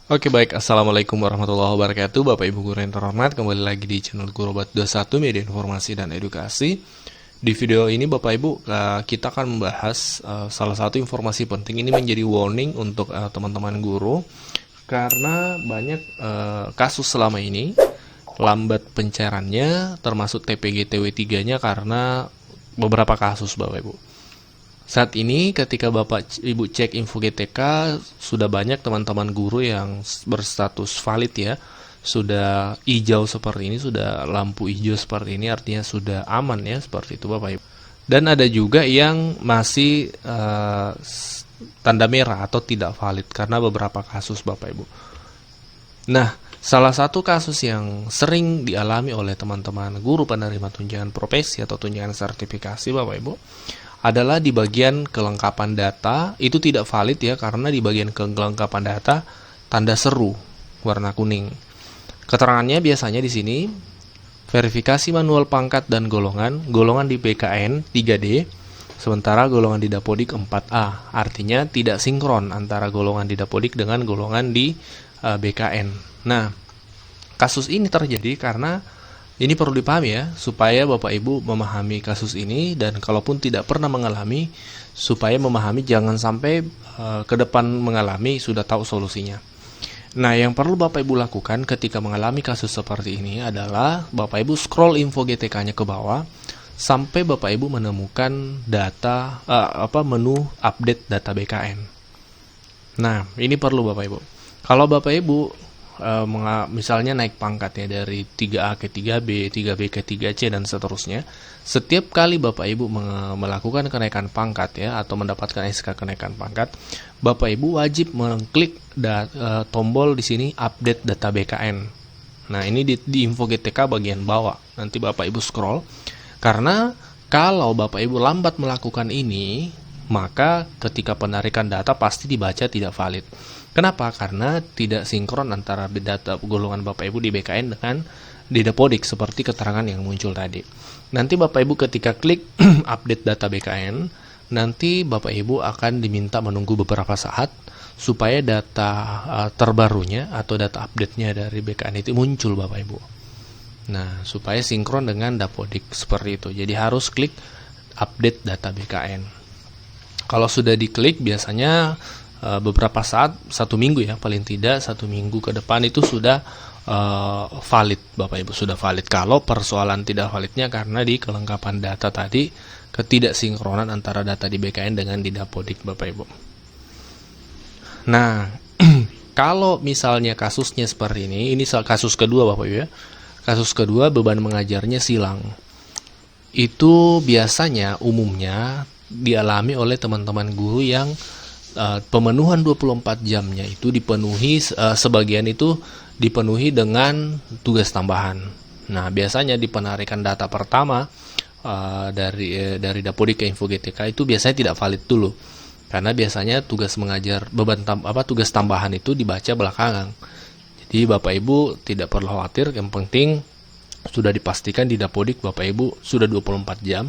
Oke baik, Assalamualaikum warahmatullahi wabarakatuh Bapak Ibu Guru yang terhormat. Kembali lagi di channel Guru Obat 21 Media Informasi dan Edukasi. Di video ini Bapak Ibu kita akan membahas salah satu informasi penting. Ini menjadi warning untuk teman-teman guru, karena banyak kasus selama ini lambat pencairannya, termasuk TPG TW3 nya karena beberapa kasus Bapak Ibu. Saat ini ketika Bapak Ibu cek info GTK, sudah banyak teman-teman guru yang berstatus valid ya. Sudah hijau seperti ini, sudah lampu hijau seperti ini, artinya sudah aman ya, seperti itu Bapak Ibu. Dan ada juga yang masih tanda merah atau tidak valid karena beberapa kasus Bapak Ibu. Nah, salah satu kasus yang sering dialami oleh teman-teman guru penerima tunjangan profesi atau tunjangan sertifikasi Bapak Ibu adalah di bagian kelengkapan data. Itu tidak valid ya, karena di bagian kelengkapan data tanda seru warna kuning. Keterangannya biasanya di sini verifikasi manual pangkat dan golongan di BKN 3D, sementara golongan di Dapodik 4A. Artinya tidak sinkron antara golongan di Dapodik dengan golongan di BKN. Nah, kasus ini terjadi karena ini perlu dipahami ya, supaya Bapak Ibu memahami kasus ini, dan kalaupun tidak pernah mengalami, supaya memahami jangan sampai ke depan mengalami, sudah tahu solusinya. Nah, yang perlu Bapak Ibu lakukan ketika mengalami kasus seperti ini adalah Bapak Ibu scroll info GTK-nya ke bawah sampai Bapak Ibu menemukan data menu update data BKN. Nah, ini perlu Bapak Ibu. Kalau Bapak Ibu misalnya naik pangkatnya dari 3A ke 3B, 3B ke 3C dan seterusnya, setiap kali Bapak Ibu melakukan kenaikan pangkat ya, atau mendapatkan SK kenaikan pangkat, Bapak Ibu wajib mengklik tombol di sini update data BKN. Nah, ini di info GTK bagian bawah. Nanti Bapak Ibu scroll, karena kalau Bapak Ibu lambat melakukan ini, maka ketika penarikan data pasti dibaca tidak valid. Kenapa? Karena tidak sinkron antara data golongan Bapak Ibu di BKN dengan di Dapodik, seperti keterangan yang muncul tadi. Nanti Bapak Ibu ketika klik update data BKN, nanti Bapak Ibu akan diminta menunggu beberapa saat supaya data terbarunya atau data update-nya dari BKN itu muncul Bapak Ibu. Nah, supaya sinkron dengan Dapodik seperti itu. Jadi harus klik update data BKN. Kalau sudah diklik, biasanya beberapa saat, 1 minggu ya, paling tidak 1 minggu ke depan itu sudah valid Bapak Ibu, sudah valid. Kalau persoalan tidak validnya karena di kelengkapan data tadi, ketidaksinkronan antara data di BKN dengan di Dapodik Bapak Ibu. Nah, kalau misalnya kasusnya seperti ini kasus kedua Bapak Ibu ya. Kasus kedua, beban mengajarnya silang. Itu biasanya umumnya dialami oleh teman-teman guru yang pemenuhan 24 jamnya itu dipenuhi, sebagian itu dipenuhi dengan tugas tambahan. Nah, biasanya di penarikan data pertama dari Dapodik ke info GTK itu biasanya tidak valid dulu, karena biasanya tugas mengajar tugas tambahan itu dibaca belakangan. Jadi Bapak Ibu tidak perlu khawatir, yang penting sudah dipastikan di Dapodik Bapak Ibu sudah 24 jam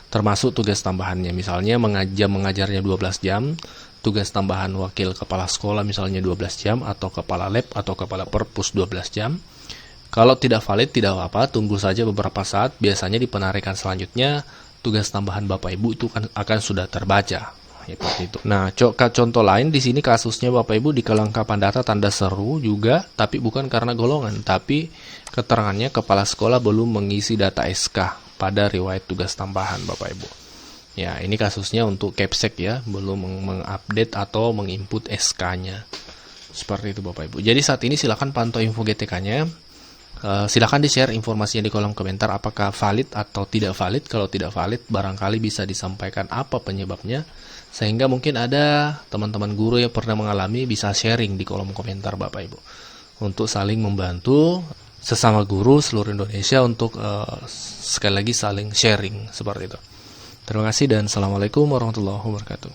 termasuk tugas tambahannya. Misalnya mengajarnya 12 jam, tugas tambahan wakil kepala sekolah misalnya 12 jam, atau kepala lab atau kepala perpus 12 jam. Kalau tidak valid tidak apa-apa, tunggu saja beberapa saat. Biasanya di penarikan selanjutnya tugas tambahan Bapak Ibu itu akan sudah terbaca. Seperti itu. Nah, contoh lain di sini kasusnya Bapak Ibu di kelengkapan data tanda seru juga, tapi bukan karena golongan, tapi keterangannya kepala sekolah belum mengisi data SK pada riwayat tugas tambahan Bapak Ibu. Ya, ini kasusnya untuk Capsek ya, belum mengupdate atau menginput SK-nya. Seperti itu Bapak Ibu. Jadi saat ini silakan pantau info GTK-nya. Silakan di-share informasinya di kolom komentar apakah valid atau tidak valid. Kalau tidak valid, barangkali bisa disampaikan apa penyebabnya, sehingga mungkin ada teman-teman guru yang pernah mengalami bisa sharing di kolom komentar Bapak Ibu, untuk saling membantu sesama guru seluruh Indonesia untuk sekali lagi saling sharing seperti itu. Terima kasih dan Assalamualaikum warahmatullahi wabarakatuh.